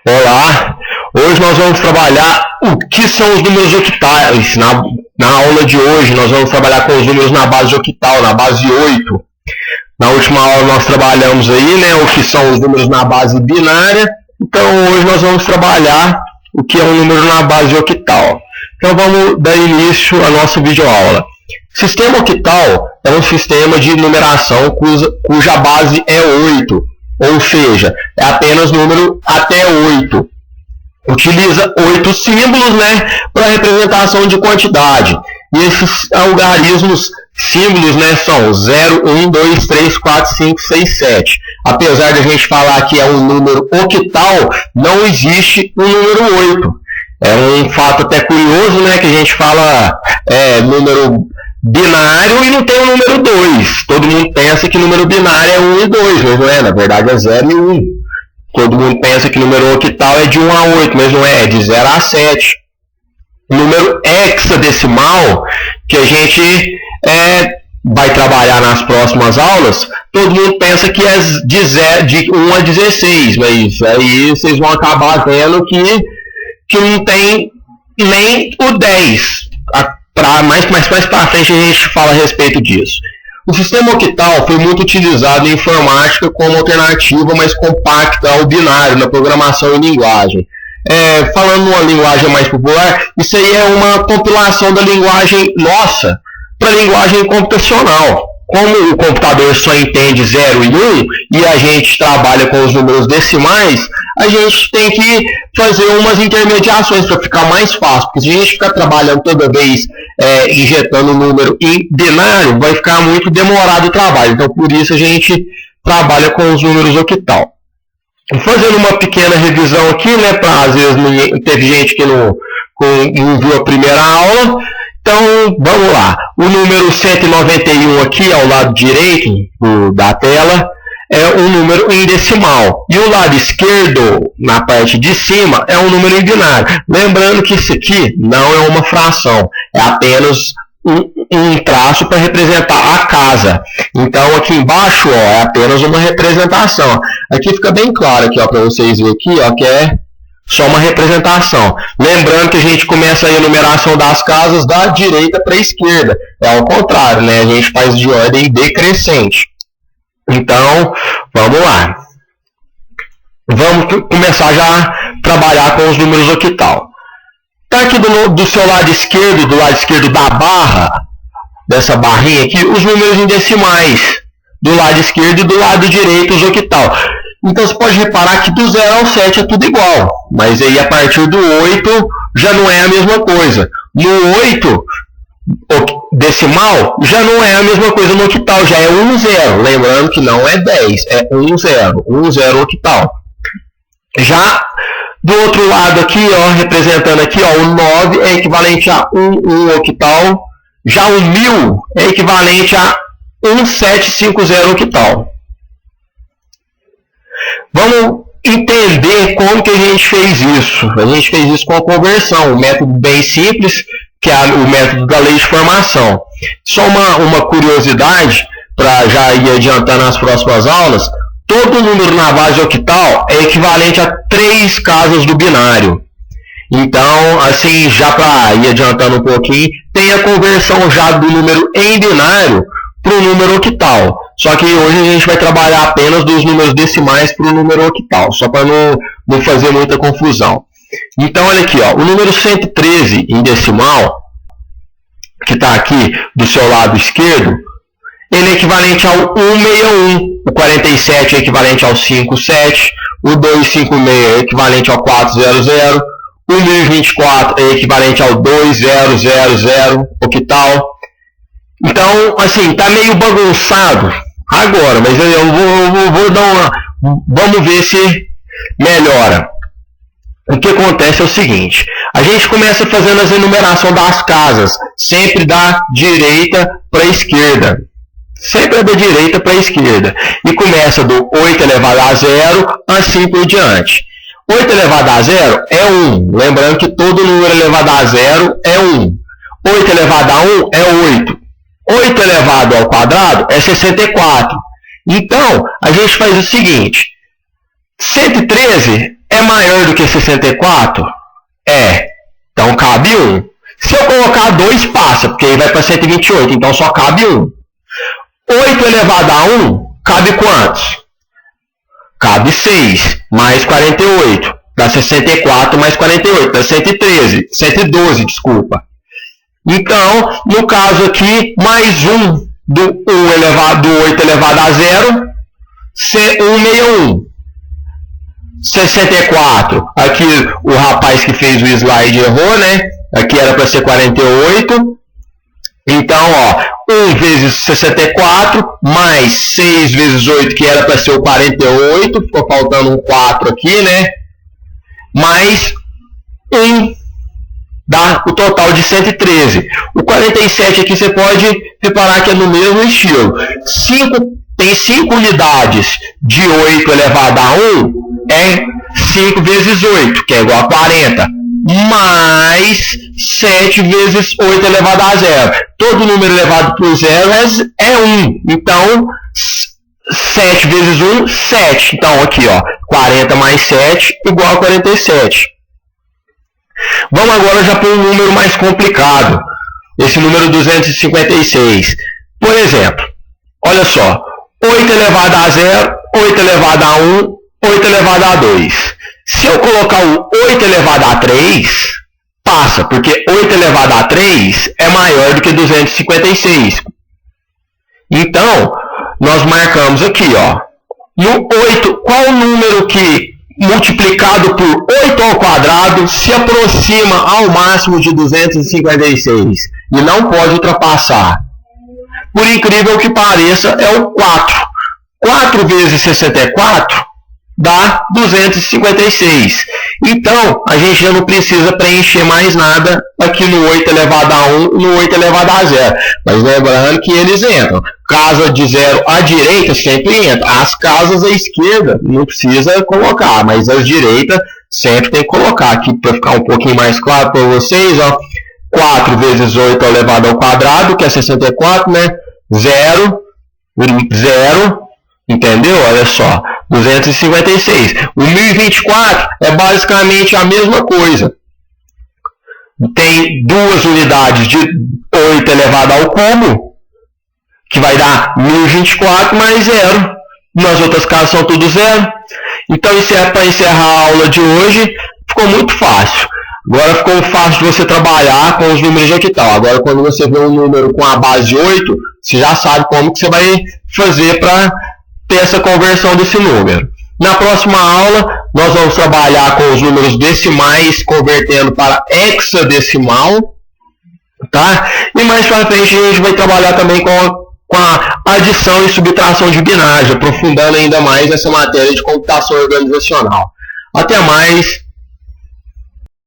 Olá! Hoje nós vamos trabalhar o que são os números octais. Na aula de hoje nós vamos trabalhar com os números na base octal, na base 8. Na última aula nós trabalhamos aí, né, o que são os números na base binária. Então hoje nós vamos trabalhar o que é um número na base octal. Então vamos dar início à nossa videoaula. Sistema octal é um sistema de numeração cuja base é 8, ou seja, é apenas número até 8. Utiliza 8 símbolos, né, para representação de quantidade. E esses algarismos, símbolos, né, são 0, 1, 2, 3, 4, 5, 6, 7. Apesar de a gente falar que é um número octal, não existe um número 8. É um fato até curioso, né, que a gente fala número binário e não tem o número 2. Todo mundo pensa que número binário é 1 e 2, mas não é, na verdade é 0 e 1. Todo mundo pensa que número octal é de 1 a 8, mas não é de 0 a 7. O número hexadecimal, que a gente vai trabalhar nas próximas aulas, todo mundo pensa que é de 1 a 16, mas aí vocês vão acabar vendo que não tem nem o 10. Mais para frente a gente fala a respeito disso. O sistema octal foi muito utilizado em informática como alternativa mais compacta ao binário na programação e linguagem. Falando numa linguagem mais popular, isso aí é uma compilação da linguagem nossa para a linguagem computacional. Como o computador só entende 0 e 1 e a gente trabalha com os números decimais, a gente tem que fazer umas intermediações para ficar mais fácil. Porque se a gente ficar trabalhando toda vez injetando o número em binário, vai ficar muito demorado o trabalho. Então, por isso, a gente trabalha com os números octal. Fazendo uma pequena revisão aqui, né, para às vezes teve gente que não viu a primeira aula. Então, vamos lá. O número 191 aqui, ao lado direito da tela, é um número em decimal. E o lado esquerdo, na parte de cima, é um número em binário. Lembrando que isso aqui não é uma fração, é apenas um traço para representar a casa. Então, aqui embaixo, é apenas uma representação. Aqui fica bem claro para vocês verem aqui, que é só uma representação. Lembrando que a gente começa a enumeração das casas da direita para a esquerda. É ao contrário, né? A gente faz de ordem decrescente. Então, vamos lá. Vamos começar já a trabalhar com os números octal. Está aqui do seu lado esquerdo, do lado esquerdo da barra, dessa barrinha aqui, os números em decimais. Do lado esquerdo e do lado direito, os octal. Então você pode reparar que do 0 ao 7 é tudo igual. Mas aí a partir do 8 já não é a mesma coisa. No 8 decimal já não é a mesma coisa no octal, já é 1, 0. Lembrando que não é 10, é 1, 0. 1, 0 octal. Já do outro lado aqui, representando aqui, o 9 é equivalente a 1 octal. Já o 1000 é equivalente a 1750 octal. Vamos entender como que a gente fez isso. A gente fez isso com a conversão, um método bem simples, que é o método da lei de formação. Só uma curiosidade, para já ir adiantando nas próximas aulas, todo número na base octal é equivalente a 3 casas do binário. Então, assim, já para ir adiantando um pouquinho, tem a conversão já do número em binário para o número octal. Só que hoje a gente vai trabalhar apenas dos números decimais para o número octal, só para não fazer muita confusão. Então, olha aqui, o número 113 em decimal, que está aqui do seu lado esquerdo, ele é equivalente ao 161, o 47 é equivalente ao 57, o 256 é equivalente ao 400, o 1024 é equivalente ao 2000 octal. Então, assim, está meio bagunçado agora, mas eu vou dar vamos ver se melhora. O que acontece é o seguinte: a gente começa fazendo as enumerações das casas, sempre da direita para a esquerda. Sempre da direita para a esquerda. E começa do 8 elevado a 0, assim por diante. 8 elevado a 0 é 1. Lembrando que todo número elevado a 0 é 1. 8 elevado a 1 é 8. 8 elevado ao quadrado é 64. Então, a gente faz o seguinte: 113 é é maior do que 64? É. Então cabe 1. Se eu colocar 2, passa, porque aí vai para 128, então só cabe 1. 8 elevado a 1, cabe quantos? Cabe 6, mais 48. Dá 64 mais 48, dá 112, desculpa. Então, no caso aqui, mais 1 do 8 elevado a 0, 161. 64, aqui o rapaz que fez o slide errou, né? Aqui era para ser 48. Então, ó, 1 vezes 64, mais 6 vezes 8, que era para ser o 48. Ficou faltando um 4 aqui, né? Mais 1, dá o total de 113. O 47 aqui você pode reparar que é no mesmo estilo. Tem 5 unidades de 8 elevado a 1, é 5 vezes 8, que é igual a 40. Mais 7 vezes 8 elevado a 0. Todo número elevado por 0 é 1. Então, 7 vezes 1, 7. Então, aqui, ó, 40 mais 7 igual a 47. Vamos agora já para um número mais complicado. Esse número 256. Por exemplo, olha só. 8 elevado a 0, 8 elevado a 1, 8 elevado a 2. Se eu colocar o 8 elevado a 3, passa, porque 8 elevado a 3 é maior do que 256. Então, nós marcamos aqui, ó. No 8, qual o número que, multiplicado por 8 ao quadrado, se aproxima ao máximo de 256 e não pode ultrapassar? Por incrível que pareça, é o 4. 4 vezes 64 dá 256. Então, a gente já não precisa preencher mais nada aqui no 8 elevado a 1 e no 8 elevado a 0. Mas lembrando que eles entram. Casa de 0 à direita sempre entra. As casas à esquerda não precisa colocar, mas as direitas sempre tem que colocar. Aqui para ficar um pouquinho mais claro para vocês, ó. 4 vezes 8 elevado ao quadrado, que é 64, né? 0, entendeu? Olha só, 256. O 1024 é basicamente a mesma coisa. Tem 2 unidades de 8 elevado ao cubo, que vai dar 1024 mais 0. Nas outras casas são tudo 0. Então, isso é para encerrar a aula de hoje. Ficou muito fácil. Agora ficou fácil de você trabalhar com os números de octal. Agora, quando você vê um número com a base 8, você já sabe como que você vai fazer para ter essa conversão desse número. Na próxima aula, nós vamos trabalhar com os números decimais, convertendo para hexadecimal. Tá? E mais para frente, a gente vai trabalhar também com a adição e subtração de binário, aprofundando ainda mais essa matéria de computação organizacional. Até mais!